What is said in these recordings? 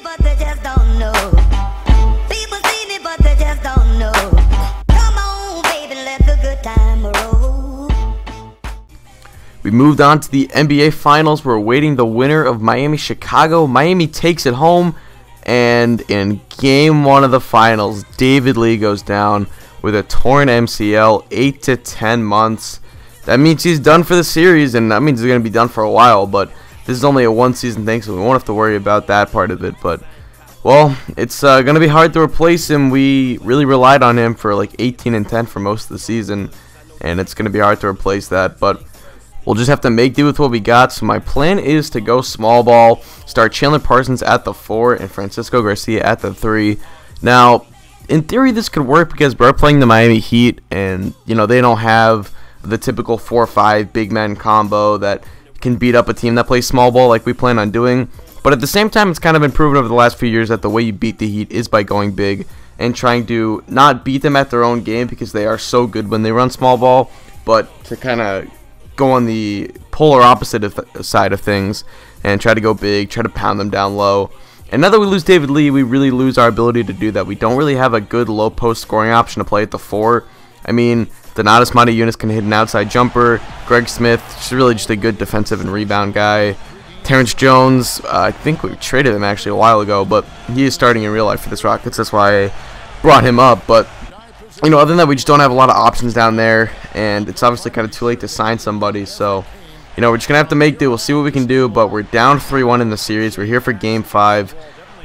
but they just don't know. People seen it, but they just don't know. Come on, baby, let the good time roll. We moved on to the NBA Finals. We're awaiting the winner of Miami-Chicago. Miami takes it home, and in Game 1 of the Finals, David Lee goes down with a torn MCL, 8 to 10 months. That means he's done for the series, and that means he's going to be done for a while, but this is only a one-season thing, so we won't have to worry about that part of it. But, well, it's going to be hard to replace him. We really relied on him for like 18 and 10 for most of the season, and it's going to be hard to replace that, but we'll just have to make do with what we got. So my plan is to go small ball, start Chandler Parsons at the 4 and Francisco Garcia at the 3. Now, in theory, this could work because we're playing the Miami Heat, and, you know, they don't have the typical 4-5 big men combo that can beat up a team that plays small ball like we plan on doing. But at the same time, it's kind of been proven over the last few years that the way you beat the Heat is by going big and trying to not beat them at their own game because they are so good when they run small ball, but to kind of go on the polar opposite side of things and try to go big, try to pound them down low. And now that we lose David Lee, we really lose our ability to do that. We don't really have a good low post scoring option to play at the 4. I mean, Donatas Motiejunas can hit an outside jumper. Greg Smith is really just a good defensive and rebound guy. Terrence Jones, I think we traded him actually a while ago, but he is starting in real life for this Rockets. That's why I brought him up. But, you know, other than that, we just don't have a lot of options down there, and it's obviously kind of too late to sign somebody. So, you know, we're just going to have to make do. We'll see what we can do, but we're down 3-1 in the series. We're here for Game 5,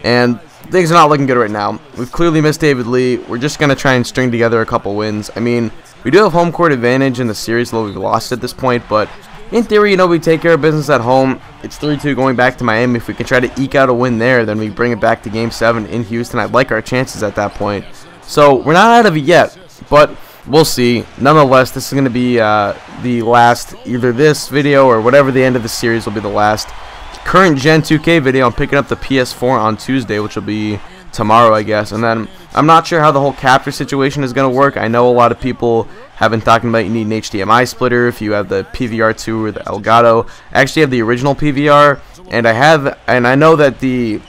and things are not looking good right now. We've clearly missed David Lee. We're just going to try and string together a couple wins. I mean, we do have home court advantage in the series, though we've lost at this point, but in theory, you know, we take care of business at home. It's 3-2 going back to Miami. If we can try to eke out a win there, then we bring it back to Game 7 in Houston. I like our chances at that point. So we're not out of it yet, but we'll see. Nonetheless, this is going to be the last, either this video or whatever the end of the series will be the last current Gen 2K video. I'm picking up the PS4 on Tuesday, which will be tomorrow, I guess. And then I'm not sure how the whole capture situation is going to work. I know a lot of people have been talking about you need an HDMI splitter if you have the PVR2 or the Elgato. I actually have the original PVR, and I know that the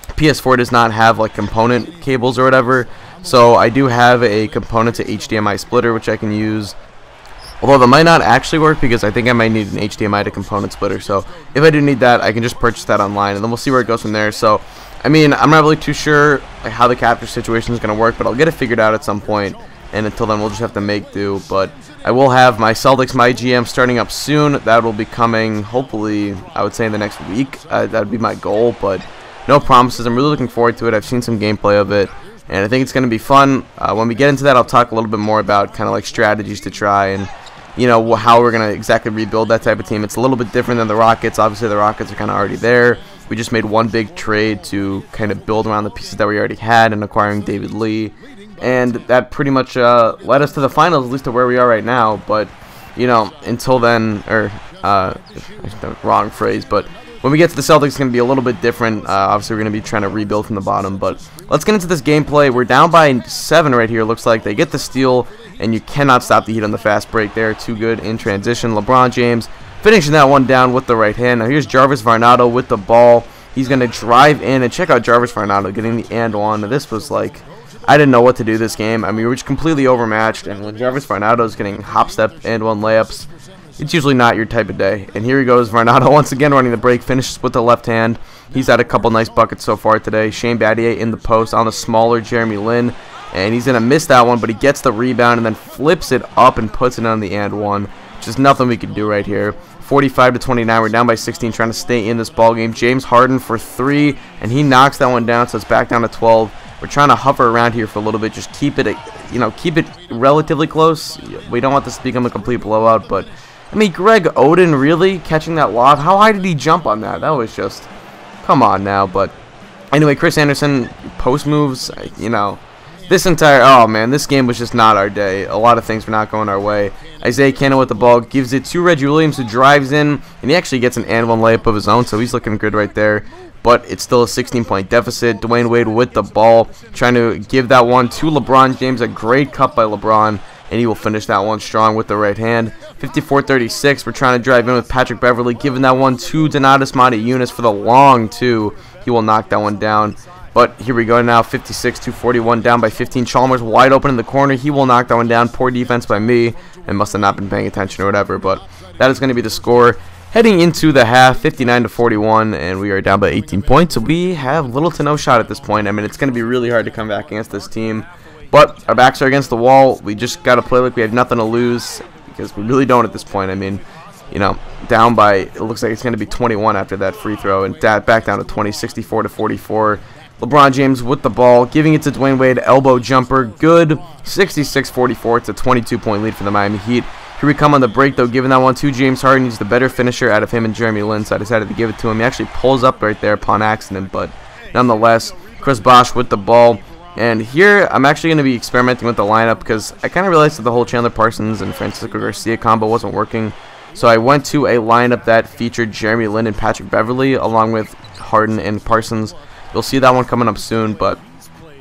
PS4 does not have like component cables or whatever. So I do have a component to HDMI splitter which I can use. Although that might not actually work because I think I might need an HDMI to component splitter. So if I do need that, I can just purchase that online, and then we'll see where it goes from there. So, I mean, I'm not really too sure like how the capture situation is going to work, but I'll get it figured out at some point. And until then, we'll just have to make do. But I will have my Celtics, my GM, starting up soon. That will be coming, hopefully, I would say in the next week. That would be my goal, but no promises. I'm really looking forward to it. I've seen some gameplay of it, and I think it's going to be fun. When we get into that, I'll talk a little bit more about kind of like strategies to try and, you know, how we're going to exactly rebuild that type of team. It's a little bit different than the Rockets. Obviously, the Rockets are kind of already there. We just made one big trade to kind of build around the pieces that we already had and acquiring David Lee. And that pretty much led us to the finals, at least to where we are right now. But, you know, until then, or wrong phrase, but when we get to the Celtics, it's going to be a little bit different. Obviously, we're going to be trying to rebuild from the bottom. But let's get into this gameplay. We're down by 7 right here. Looks like they get the steal, and you cannot stop the Heat on the fast break. They're too good in transition. LeBron James finishing that one down with the right hand. Now here's Jarvis Varnado with the ball. He's going to drive in, and check out Jarvis Varnado getting the and one. This was like, I didn't know what to do this game. I mean, we were just completely overmatched, and when Jarvis Varnado is getting hop step and one layups, it's usually not your type of day. And here he goes, Varnado once again running the break, finishes with the left hand. He's had a couple nice buckets so far today. Shane Battier in the post on the smaller Jeremy Lin, and he's going to miss that one, but he gets the rebound and then flips it up and puts it on the and one. Just nothing we can do right here. 45-29, we're down by 16, trying to stay in this ball game. James Harden for 3, and he knocks that one down, so it's back down to 12. We're trying to hover around here for a little bit, just keep it, keep it relatively close. We don't want this to become a complete blowout, but I mean, Greg Oden really catching that lob. How high did he jump on that? That was just, come on now. But anyway, Chris Anderson post moves, this entire, oh man, this game was just not our day. A lot of things were not going our way. Isaiah Cannon with the ball gives it to Reggie Williams, who drives in, and he actually gets an and one layup of his own, so he's looking good right there. But it's still a 16-point deficit. Dwayne Wade with the ball, trying to give that one to LeBron James. A great cut by LeBron, and he will finish that one strong with the right hand. 54-36, we're trying to drive in with Patrick Beverly, giving that one to Donatas Motiejunas for the long two. He will knock that one down. But here we go now, 56-41, down by 15. Chalmers wide open in the corner. He will knock that one down. Poor defense by me, and must have not been paying attention or whatever. But that is going to be the score heading into the half, 59-41, and we are down by 18 points. So we have little to no shot at this point. I mean, it's going to be really hard to come back against this team. But our backs are against the wall. We just got to play like we have nothing to lose, because we really don't at this point. I mean, you know, down by, it looks like it's going to be 21 after that free throw, and back down to 20, 64-44. LeBron James with the ball, giving it to Dwayne Wade, elbow jumper, good, 66-44. It's a 22-point lead for the Miami Heat. Here we come on the break, though, giving that one to James Harden. He's the better finisher out of him and Jeremy Lin, so I decided to give it to him. He actually pulls up right there upon accident, but nonetheless, Chris Bosh with the ball. And here, I'm actually going to be experimenting with the lineup, because I kind of realized that the whole Chandler Parsons and Francisco Garcia combo wasn't working. So I went to a lineup that featured Jeremy Lin and Patrick Beverley, along with Harden and Parsons. You'll see that one coming up soon, but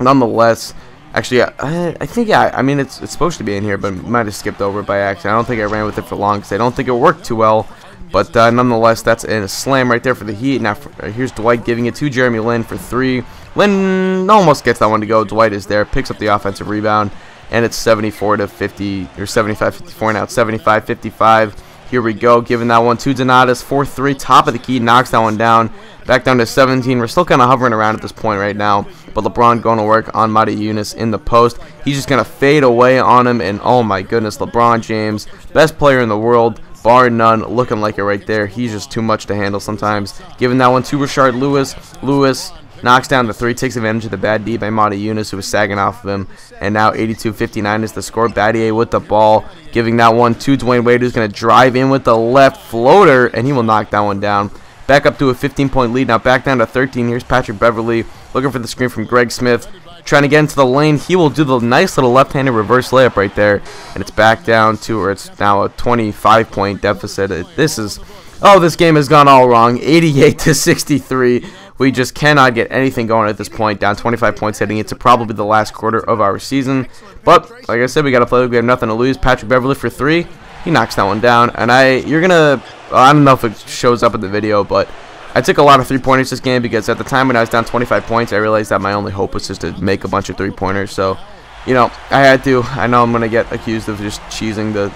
nonetheless, actually, I think, yeah, I mean, it's supposed to be in here, but might have skipped over it by accident. I don't think I ran with it for long, because I don't think it worked too well. But nonetheless, that's a slam right there for the Heat. Now, here's Dwight giving it to Jeremy Lin for three. Lin almost gets that one to go. Dwight is there, picks up the offensive rebound, and it's 74-50, or 75-54 now. It's 75-55. Here we go, giving that one to Donatas, 4-3, top of the key, knocks that one down. Back down to 17. We're still kind of hovering around at this point right now, but LeBron going to work on Mata Yunus in the post. He's just going to fade away on him, and oh my goodness, LeBron James, best player in the world, bar none, looking like it right there. He's just too much to handle sometimes. Giving that one to Rashard Lewis. Lewis knocks down the three, takes advantage of the bad D by Mata Yunus, who was sagging off of him. And now 82-59 is the score. Battier with the ball, giving that one to Dwayne Wade, who's going to drive in with the left floater, and he will knock that one down. Back up to a 15-point lead, now back down to 13. Here's Patrick Beverley looking for the screen from Greg Smith. Trying to get into the lane. He will do the nice little left-handed reverse layup right there. And it's back down to, or it's now a 25-point deficit. This game has gone all wrong. 88-63. We just cannot get anything going at this point. Down 25 points heading into probably the last quarter of our season. But, like I said, we got to play like we have nothing to lose. Patrick Beverley for three. He knocks that one down. And I don't know if it shows up in the video, but I took a lot of three-pointers this game, because at the time when I was down 25 points, I realized that my only hope was just to make a bunch of three-pointers. So, you know, I had to. I know I'm going to get accused of just cheesing the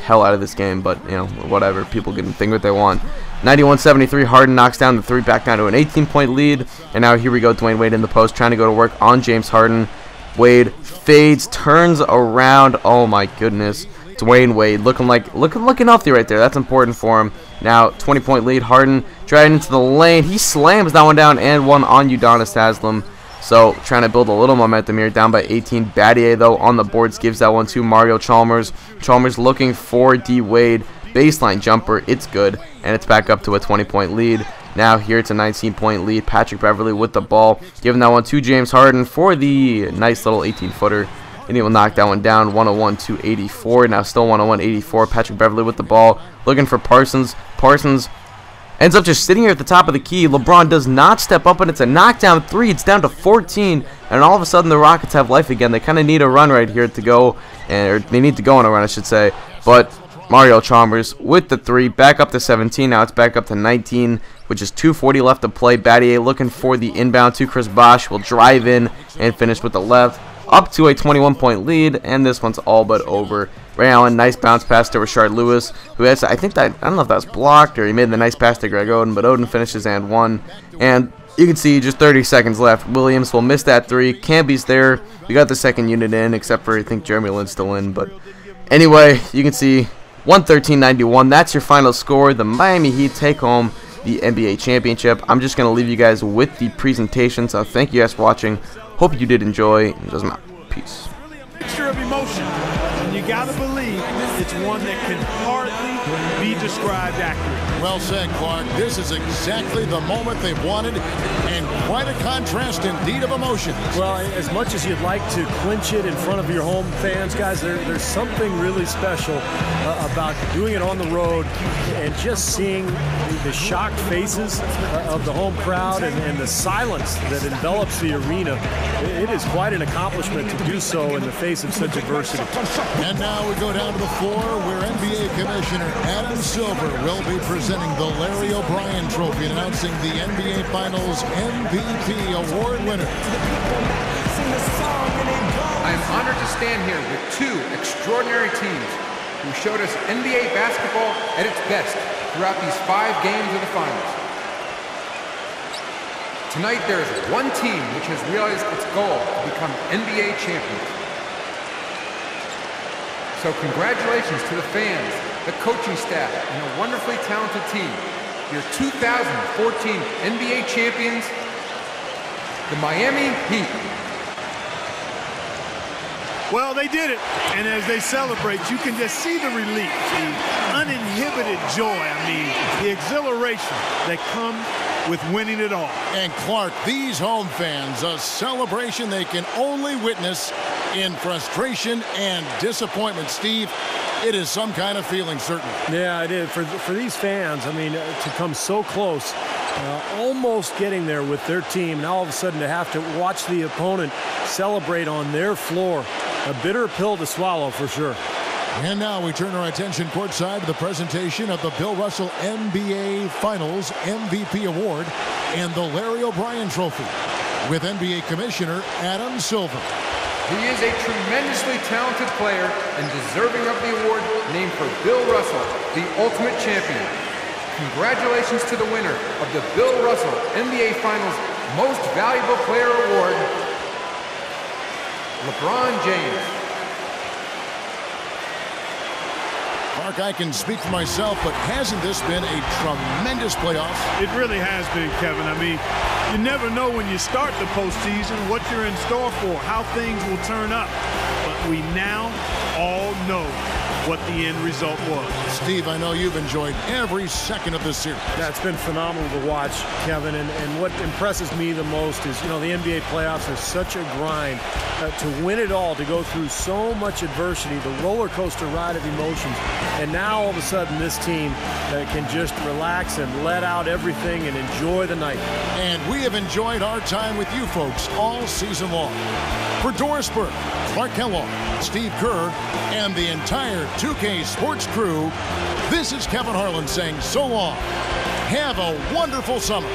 hell out of this game, but, you know, whatever. People can think what they want. 91-73, Harden knocks down the three, back down to an 18-point lead. And now here we go, Dwayne Wade in the post, trying to go to work on James Harden. Wade fades, turns around. Oh, my goodness. Dwayne Wade looking healthy right there. That's important for him. Now 20-point lead. Harden driving into the lane. He slams that one down and one on Udonis Haslem. So trying to build a little momentum here. Down by 18. Battier though on the boards gives that one to Mario Chalmers. Chalmers looking for D Wade. Baseline jumper. It's good, and it's back up to a 20-point lead. Now here it's a 19-point lead. Patrick Beverley with the ball, giving that one to James Harden for the nice little 18-footer. And he will knock that one down, 101-84. Now still 101-84. Patrick Beverley with the ball, looking for Parsons. Parsons ends up just sitting here at the top of the key. LeBron does not step up, and it's a knockdown three. It's down to 14, and all of a sudden the Rockets have life again. They kind of need a run right here to go, or they need to go on a run, I should say. But Mario Chalmers with the three, back up to 17. Now it's back up to 19, which is 2:40 left to play. Battier looking for the inbound to Chris Bosh. Will drive in and finish with the left. Up to a 21-point lead, and this one's all but over. Ray Allen, nice bounce pass to Rashard Lewis, who has, I don't know if that was blocked or he made the nice pass to Greg Oden, but Oden finishes and one. And you can see just 30 seconds left. Williams will miss that three. Camby's there. We got the second unit in, except for I think Jeremy Lin's still in. But anyway, you can see 113-91. That's your final score. The Miami Heat take home the NBA championship. I'm just going to leave you guys with the presentation, so thank you guys for watching. Hope you did enjoy. It doesn't matter. Peace. Picture of emotion, and you gotta believe it's one that can hardly be described accurately. Well said, Clark. This is exactly the moment they've wanted, and quite a contrast indeed of emotions. Well, as much as you'd like to clinch it in front of your home fans, guys, there's something really special about doing it on the road and just seeing the shocked faces of the home crowd and the silence that envelops the arena. It is quite an accomplishment to do so in the face of such adversity. And now we go down to the floor where NBA Commissioner Adam Silver will be presenting the Larry O'Brien Trophy and announcing the NBA Finals MVP award winner. I am honored to stand here with two extraordinary teams who showed us NBA basketball at its best throughout these 5 games of the finals. Tonight there is one team which has realized its goal to become NBA champions. So congratulations to the fans, the coaching staff, and a wonderfully talented team. Your 2014 NBA champions, the Miami Heat. Well, they did it, and as they celebrate, you can just see the relief, the uninhibited joy, the exhilaration that comes with winning it all. And Clark, these home fans, a celebration they can only witness in frustration and disappointment. Steve, it is some kind of feeling, certainly. Yeah, it is. For these fans, to come so close, almost getting there with their team, and all of a sudden to have to watch the opponent celebrate on their floor. A bitter pill to swallow, for sure. And now we turn our attention courtside to the presentation of the Bill Russell NBA Finals MVP Award and the Larry O'Brien Trophy with NBA Commissioner Adam Silver. He is a tremendously talented player and deserving of the award named for Bill Russell, the ultimate champion. Congratulations to the winner of the Bill Russell NBA Finals Most Valuable Player Award, LeBron James. Mark, I can speak for myself, but hasn't this been a tremendous playoff? It really has been, Kevin. You never know when you start the postseason what you're in store for, how things will turn up. But we now all know what the end result was. Steve, I know you've enjoyed every second of this series. Yeah, it's been phenomenal to watch, Kevin, and what impresses me the most is, the NBA playoffs are such a grind. To win it all, to go through so much adversity, the roller coaster ride of emotions, and now all of a sudden this team can just relax and let out everything and enjoy the night. And we have enjoyed our time with you folks all season long. For Doris Burke, Clark Kellogg, Steve Kerr, and the entire 2K Sports crew, this is Kevin Harlan saying so long. Have a wonderful summer.